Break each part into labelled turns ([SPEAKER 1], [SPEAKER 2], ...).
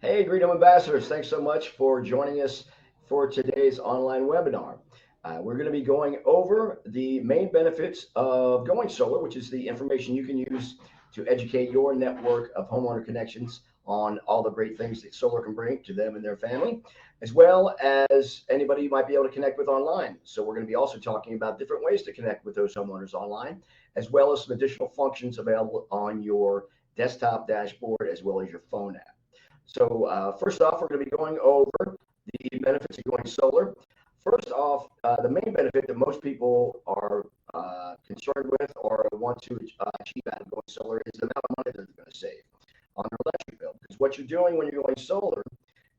[SPEAKER 1] Hey, Greenham Ambassadors, thanks so much for joining us for today's online webinar. We're going to be going over the main benefits of going solar, which is the information you can use to educate your network of homeowner connections on all the great things that solar can bring to them and their family, as well as anybody you might be able to connect with online. So we're going to be also talking about different ways to connect with those homeowners online, as well as some additional functions available on your desktop dashboard, as well as your phone app. So first off, we're going to be going over the benefits of going solar. First off, the main benefit that most people are concerned with or want to achieve out of going solar is the amount of money they're going to save on their electric bill. Because what you're doing when you're going solar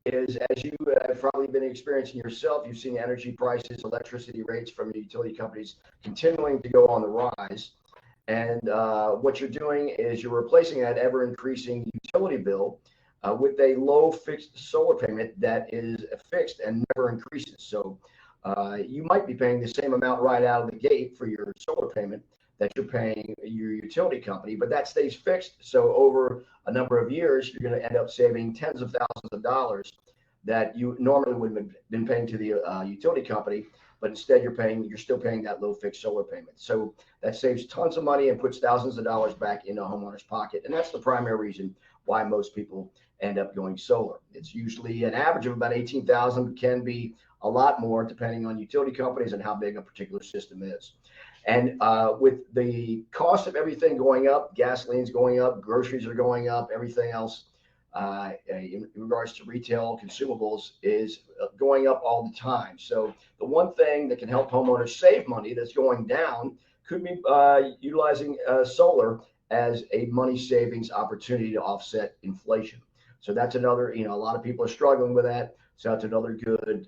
[SPEAKER 1] is, as you have probably been experiencing yourself, you've seen energy prices, electricity rates from the utility companies continuing to go on the rise. And what you're doing is you're replacing that ever increasing utility bill with a low fixed solar payment that is fixed and never increases. So you might be paying the same amount right out of the gate for your solar payment that you're paying your utility company, but that stays fixed. So over a number of years, you're going to end up saving tens of thousands of dollars that you normally would have been paying to the utility company, but instead you're still paying that low fixed solar payment. So that saves tons of money and puts thousands of dollars back in a homeowner's pocket. And that's the primary reason why most people end up going solar. It's usually an average of about 18,000, can be a lot more depending on utility companies and how big a particular system is. And with the cost of everything going up, gasoline's going up, groceries are going up, everything else in regards to retail consumables is going up all the time. So the one thing that can help homeowners save money that's going down could be utilizing solar as a money savings opportunity to offset inflation. So that's another, a lot of people are struggling with that. So that's another good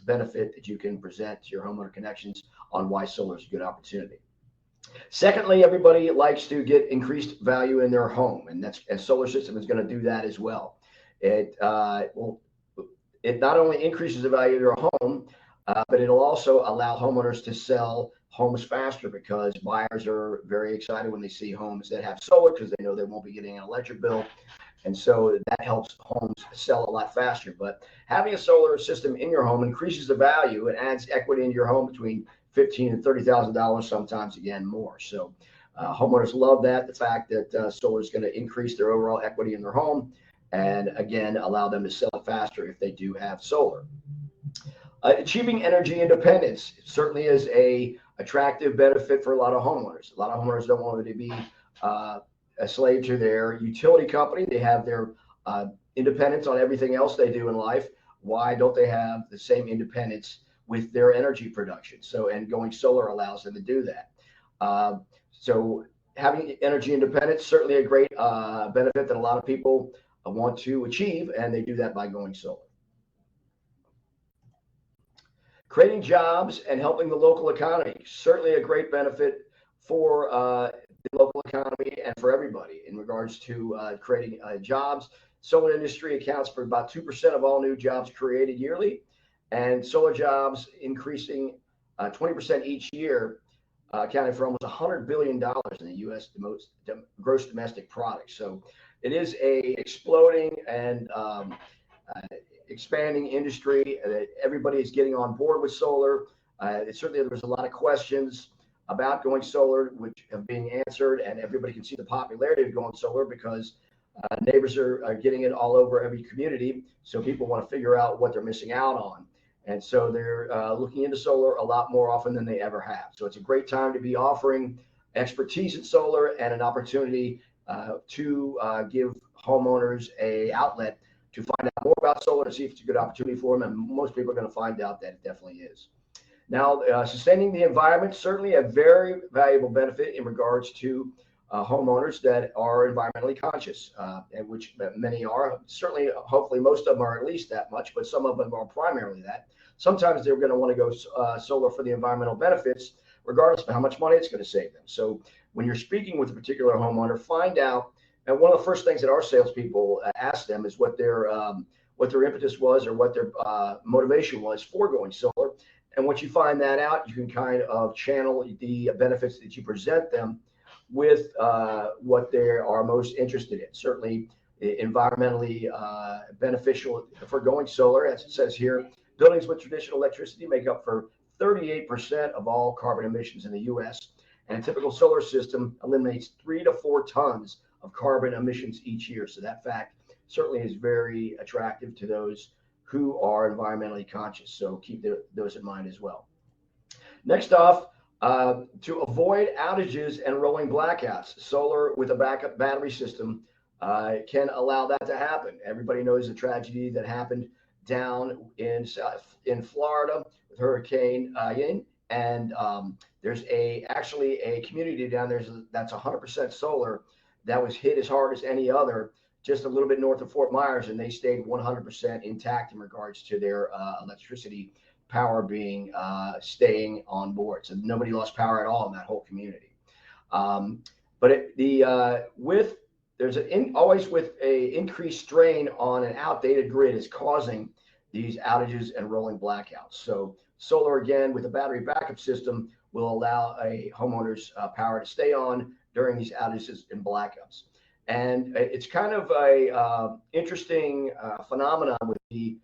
[SPEAKER 1] benefit that you can present to your homeowner connections on why solar is a good opportunity. Secondly, everybody likes to get increased value in their home, and that's a solar system is going to do that as well. It not only increases the value of your home, but it'll also allow homeowners to sell homes faster because buyers are very excited when they see homes that have solar because they know they won't be getting an electric bill. And so that helps homes sell a lot faster. But having a solar system in your home increases the value and adds equity into your home between $15,000 and $30,000, sometimes again more. So homeowners love that, the fact that solar is going to increase their overall equity in their home and again allow them to sell it faster if they do have solar. Achieving energy independence certainly is a attractive benefit for a lot of homeowners. A lot of homeowners don't want to be a slave to their utility company. They have their independence on everything else they do in life. Why don't they have the same independence with their energy production? So, and going solar allows them to do that. So having energy independence, certainly a great benefit that a lot of people want to achieve, and they do that by going solar. Creating jobs and helping the local economy, certainly a great benefit for the local economy and for everybody in regards to creating jobs. Solar industry accounts for about 2% of all new jobs created yearly, and solar jobs increasing 20% each year, accounting for almost $100 billion in the U.S. gross domestic product. So it is a exploding and expanding industry that everybody is getting on board with solar. Certainly, there was a lot of questions about going solar, which have been answered, and everybody can see the popularity of going solar because neighbors are getting it all over every community. So people want to figure out what they're missing out on. And so they're looking into solar a lot more often than they ever have. So it's a great time to be offering expertise in solar and an opportunity to give homeowners a outlet to find out more about solar and see if it's a good opportunity for them. And most people are going to find out that it definitely is. Now, sustaining the environment, certainly a very valuable benefit in regards to homeowners that are environmentally conscious, and which many are. Certainly, hopefully, most of them are at least that much, but some of them are primarily that. Sometimes they're going to want to go solar for the environmental benefits, regardless of how much money it's going to save them. So when you're speaking with a particular homeowner, find out. And one of the first things that our salespeople ask them is what their impetus was or what their motivation was for going solar. And once you find that out, you can kind of channel the benefits that you present them with what they are most interested in. Certainly, environmentally beneficial for going solar. As it says here, buildings with traditional electricity make up for 38% of all carbon emissions in the U.S., and a typical solar system eliminates 3 to 4 tons of carbon emissions each year. So that fact certainly is very attractive to those who are environmentally conscious. So keep those in mind as well. Next off, to avoid outages and rolling blackouts, solar with a backup battery system can allow that to happen. Everybody knows the tragedy that happened down in Florida with Hurricane Ian, and there's actually a community down there that's 100% solar that was hit as hard as any other, just a little bit north of Fort Myers, and they stayed 100% intact in regards to their electricity power being staying on board. So nobody lost power at all in that whole community. But there's always with a increased strain on an outdated grid is causing these outages and rolling blackouts. So solar, again, with a battery backup system, will allow a homeowner's power to stay on during these outages and blackouts. And it's kind of a interesting phenomenon with the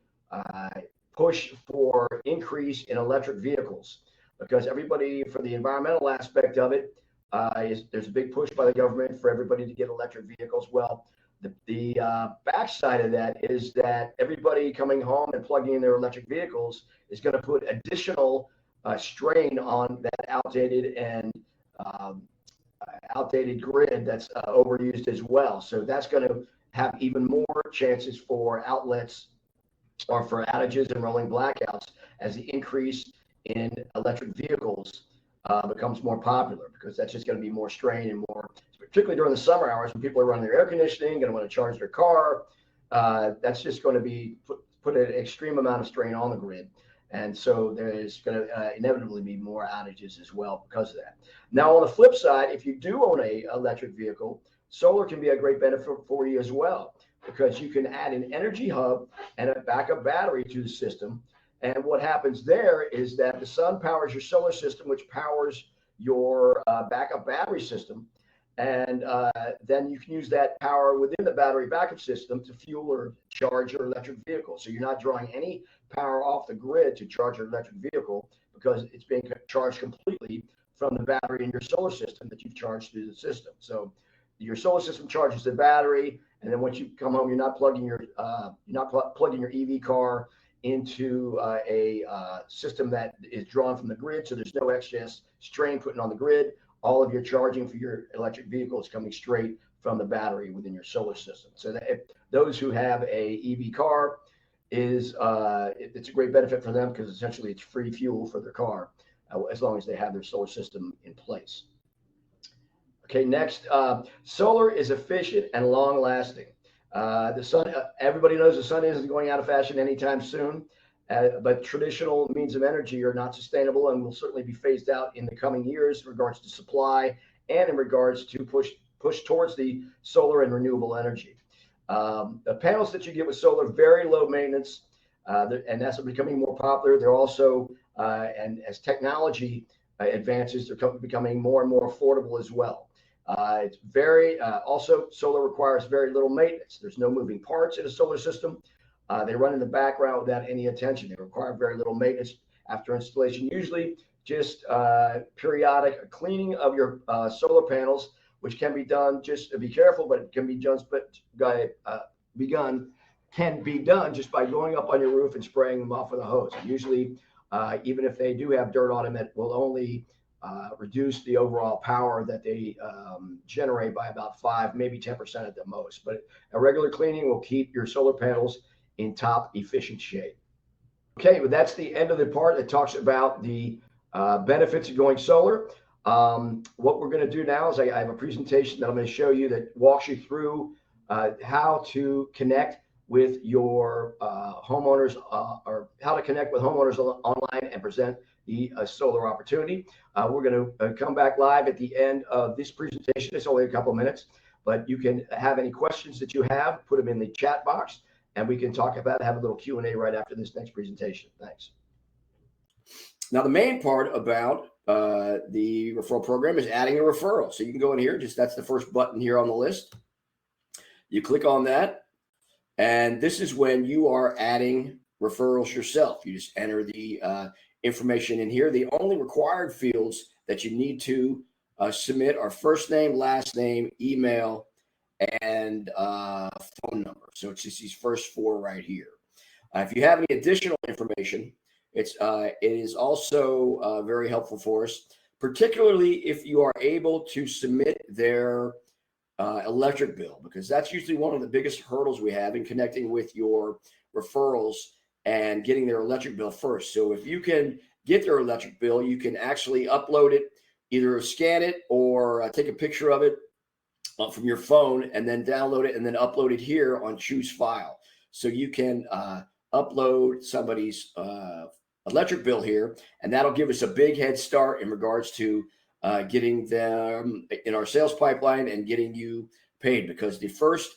[SPEAKER 1] push for increase in electric vehicles, because everybody, for the environmental aspect of it, there's a big push by the government for everybody to get electric vehicles. Well, the backside of that is that everybody coming home and plugging in their electric vehicles is going to put additional strain on that outdated grid that's overused as well. So that's going to have even more chances for outlets or for outages and rolling blackouts as the increase in electric vehicles becomes more popular, because that's just going to be more strain and more, particularly during the summer hours when people are running their air conditioning, going to want to charge their car. That's just going to be put an extreme amount of strain on the grid. And so there's going to inevitably be more outages as well because of that. Now, on the flip side, if you do own an electric vehicle, solar can be a great benefit for you as well, because you can add an energy hub and a backup battery to the system. And what happens there is that the sun powers your solar system, which powers your backup battery system. And then you can use that power within the battery backup system to fuel or charge your electric vehicle. So you're not drawing any power off the grid to charge your electric vehicle, because it's being charged completely from the battery in your solar system that you've charged through the system. So your solar system charges the battery, and then once you come home, you're not plugging your EV car into a system that is drawn from the grid. So there's no excess strain putting on the grid. All of your charging for your electric vehicle is coming straight from the battery within your solar system. So that if those who have a EV car, it's a great benefit for them, because essentially it's free fuel for their car as long as they have their solar system in place. Okay, next, solar is efficient and long lasting. The sun, everybody knows the sun isn't going out of fashion anytime soon, but traditional means of energy are not sustainable and will certainly be phased out in the coming years in regards to supply and in regards to push towards the solar and renewable energy. The panels that you get with solar, very low maintenance, and that's becoming more popular. They're also, and as technology advances, they're becoming more and more affordable as well. It's very, also solar requires very little maintenance. There's no moving parts in a solar system. They run in the background without any attention. They require very little maintenance after installation, usually just periodic cleaning of your solar panels, which can be done, just to be careful, but it can be done just by going up on your roof and spraying them off with a hose. And usually, even if they do have dirt on them, it will only reduce the overall power that they generate by about 5, maybe 10% at the most. But a regular cleaning will keep your solar panels in top efficient shape. Okay, but that's the end of the part that talks about the benefits of going solar. What we're going to do now is I have a presentation that I'm going to show you that walks you through how to connect with your homeowners, or how to connect with homeowners online and present the solar opportunity. We're going to come back live at the end of this presentation. It's only a couple of minutes, but you can have any questions that you have, put them in the chat box, and we can talk about it, have a little Q&A right after this next presentation. Thanks. Now, the main part about the referral program is adding a referral. So you can go in here, that's the first button here on the list. You click on that, and this is when you are adding referrals yourself. You just enter the information in here. The only required fields that you need to submit are first name, last name, email, and phone number. So it's just these first four right here. If you have any additional information, it is also very helpful for us, particularly if you are able to submit their electric bill, because that's usually one of the biggest hurdles we have in connecting with your referrals and getting their electric bill first. So if you can get their electric bill, you can actually upload it, either scan it or take a picture of it from your phone and then download it and then upload it here on Choose File. So you can upload somebody's electric bill here, and that'll give us a big head start in regards to getting them in our sales pipeline and getting you paid, because the first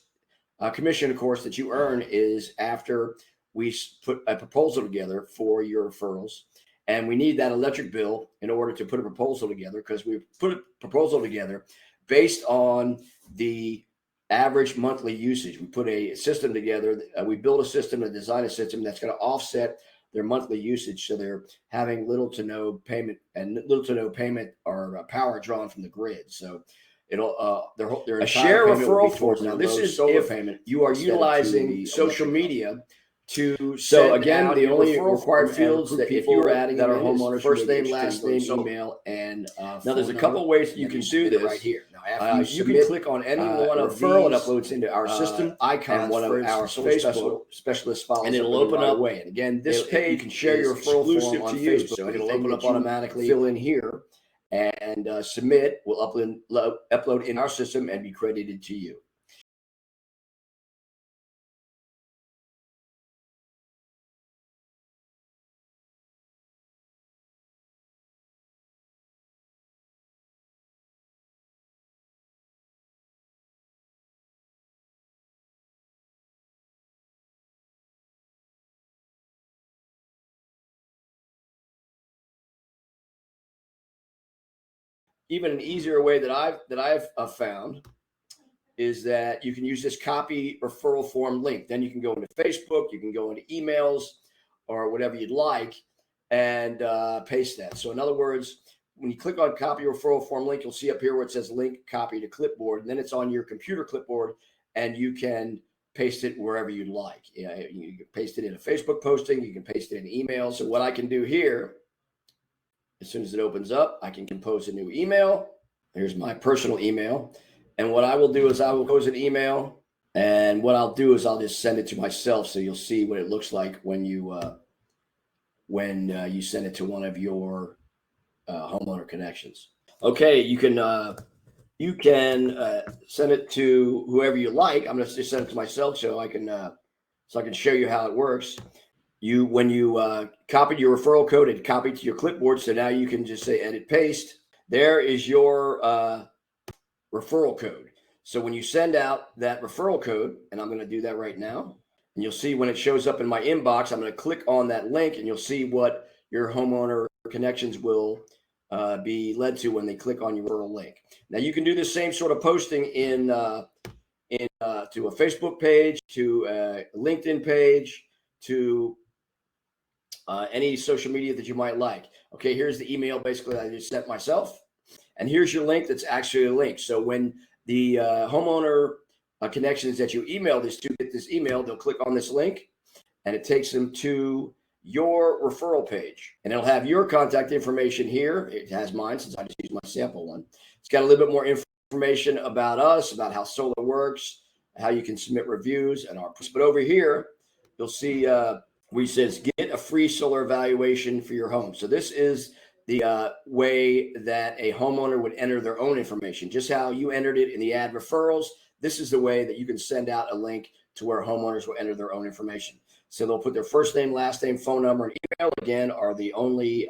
[SPEAKER 1] commission, of course, that you earn is after we put a proposal together for your referrals. And we need that electric bill in order to put a proposal together, because we put a proposal together based on the average monthly usage. We put a system together. We build a system and design a system that's going to offset their monthly usage, so they're having little to no payment or power drawn from the grid. So it'll their a share referral form. Now this is if payment you are utilizing social media to so again the only required fields that if you are adding that are homeowners, first name, last name, email, and now there's a couple ways that you can do this right here. Now after you can click on any one of referral and uploads into our system icons, and one of our Facebook specialist files, and it'll open up way. And again, this page you can share your referral form on Facebook, so it'll open up automatically. Fill in here and submit. We'll upload in our system and be credited to you. Even an easier way that I've found is that you can use this copy referral form link. Then you can go into Facebook, you can go into emails or whatever you'd like, and paste that. So in other words, when you click on copy referral form link, you'll see up here where it says link copy to clipboard, and then it's on your computer clipboard, and you can paste it wherever you'd like. You can paste it in a Facebook posting, you can paste it in email. So what I can do here, as soon as it opens up, I can compose a new email. Here's my personal email. And what I will do is I will compose an email. And what I'll do is I'll just send it to myself, so you'll see what it looks like when you send it to one of your homeowner connections. Okay, you can send it to whoever you like. I'm going to just send it to myself so I can show you how it works. When you copied your referral code, it copied to your clipboard. So now you can just say edit paste. There is your referral code. So when you send out that referral code, and I'm going to do that right now, and you'll see when it shows up in my inbox, I'm going to click on that link, and you'll see what your homeowner connections will be led to when they click on your referral link. Now you can do the same sort of posting to a Facebook page, to a LinkedIn page, to any social media that you might like. Okay, here's the email basically that I just sent myself. And here's your link that's actually a link. So when the homeowner connections that you email this to get this email, they'll click on this link and it takes them to your referral page. And it'll have your contact information here. It has mine since I just used my sample one. It's got a little bit more information about us, about how solar works, how you can submit reviews and our. But over here, you'll see where it says get a free solar evaluation for your home. So this is the way that a homeowner would enter their own information. Just how you entered it in the ad referrals, this is the way that you can send out a link to where homeowners will enter their own information. So they'll put their first name, last name, phone number, and email, again, are the only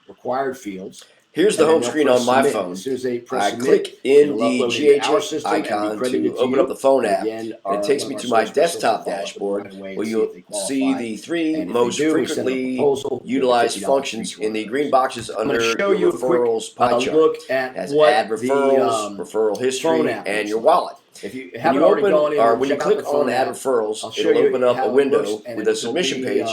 [SPEAKER 1] required fields. Here's the home screen on my phone. As soon as they press submit, click in the GHS icon to open up the phone app. And it takes me to my desktop dashboard where you'll see the three most frequently utilized functions in the green boxes under your referrals pie chart. Look at as ad referrals, referral history, and your wallet. If you
[SPEAKER 2] When
[SPEAKER 1] haven't
[SPEAKER 2] you
[SPEAKER 1] already
[SPEAKER 2] open,
[SPEAKER 1] gone in
[SPEAKER 2] or
[SPEAKER 1] and
[SPEAKER 2] when you
[SPEAKER 1] check out
[SPEAKER 2] click
[SPEAKER 1] the
[SPEAKER 2] on
[SPEAKER 1] phone
[SPEAKER 2] Add
[SPEAKER 1] app,
[SPEAKER 2] Referrals,
[SPEAKER 1] I'll show
[SPEAKER 2] it'll
[SPEAKER 1] you
[SPEAKER 2] open up a
[SPEAKER 1] how it looks,
[SPEAKER 2] window
[SPEAKER 1] and
[SPEAKER 2] with a
[SPEAKER 1] it'll
[SPEAKER 2] submission
[SPEAKER 1] be,
[SPEAKER 2] page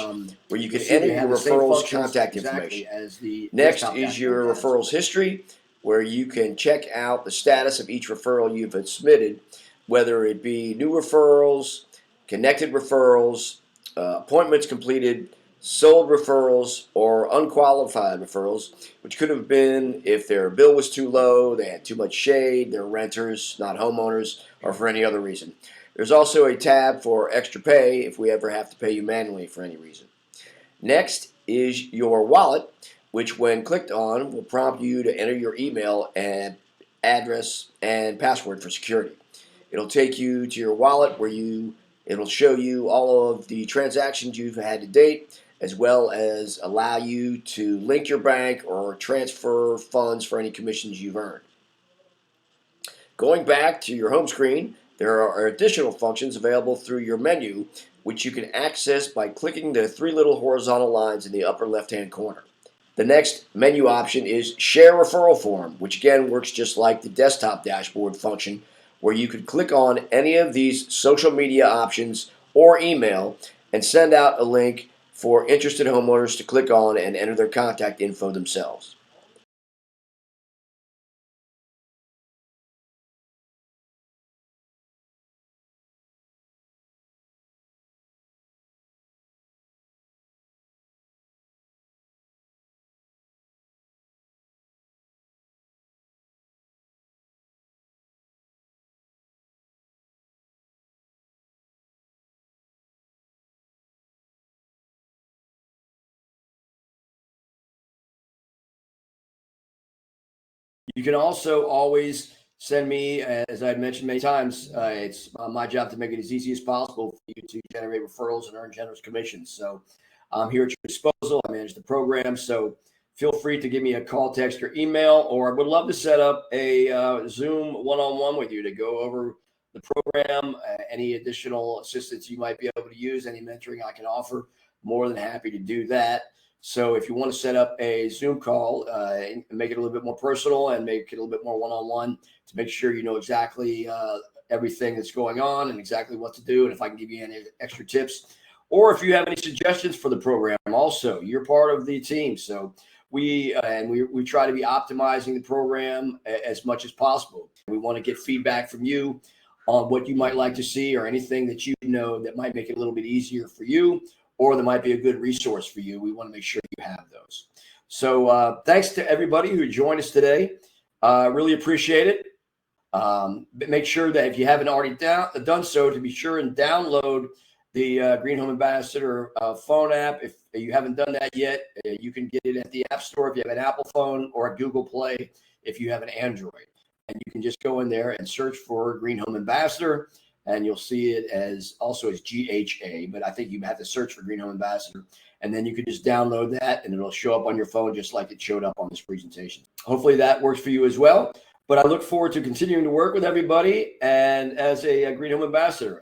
[SPEAKER 2] where you
[SPEAKER 1] you'll
[SPEAKER 2] can
[SPEAKER 1] see
[SPEAKER 2] enter
[SPEAKER 1] they have
[SPEAKER 2] your
[SPEAKER 1] the same
[SPEAKER 2] referrals
[SPEAKER 1] functions
[SPEAKER 2] contact
[SPEAKER 1] exactly
[SPEAKER 2] information.
[SPEAKER 1] as the
[SPEAKER 2] Next
[SPEAKER 1] desktop
[SPEAKER 2] is
[SPEAKER 1] dashboard
[SPEAKER 2] your
[SPEAKER 1] has.
[SPEAKER 2] referrals history, where you can check out the status of each referral you've submitted, whether it be new referrals, connected referrals, appointments completed, sold referrals, or unqualified referrals, which could have been if their bill was too low, they had too much shade, they're renters, not homeowners, or for any other reason. There's also a tab for extra pay if we ever have to pay you manually for any reason. Next is your wallet, which when clicked on will prompt you to enter your email and address and password for security. It'll take you to your wallet where it'll show you all of the transactions you've had to date, as well as allow you to link your bank or transfer funds for any commissions you've earned. Going back to your home screen, there are additional functions available through your menu, which you can access by clicking the three little horizontal lines in the upper left-hand corner. The next menu option is Share Referral Form, which again works just like the desktop dashboard function, where you can click on any of these social media options or email and send out a link for interested homeowners to click on and enter their contact info themselves.
[SPEAKER 1] You can also always send me, as I've mentioned many times, it's my job to make it as easy as possible for you to generate referrals and earn generous commissions. So I'm here at your disposal. I manage the program. So feel free to give me a call, text, or email, or I would love to set up a Zoom one-on-one with you to go over the program, any additional assistance you might be able to use, any mentoring I can offer. More than happy to do that. So if you want to set up a Zoom call and make it a little bit more personal and make it a little bit more one-on-one to make sure you know exactly everything that's going on and exactly what to do, and if I can give you any extra tips, or if you have any suggestions for the program, also you're part of the team. So we try to be optimizing the program as much as possible. We want to get feedback from you on what you might like to see or anything that you know that might make it a little bit easier for you, or that might be a good resource for you. We want to make sure you have those. So thanks to everybody who joined us today. Really appreciate it. Make sure that if you haven't already done so, to be sure and download the Green Home Ambassador phone app. If you haven't done that yet, you can get it at the App Store if you have an Apple phone, or at Google Play if you have an Android. And you can just go in there and search for Green Home Ambassador, and you'll see it as GHA, but I think you have to search for Green Home Ambassador, and then you can just download that and it'll show up on your phone just like it showed up on this presentation. Hopefully that works for you as well. But I look forward to continuing to work with everybody and as a Green Home Ambassador.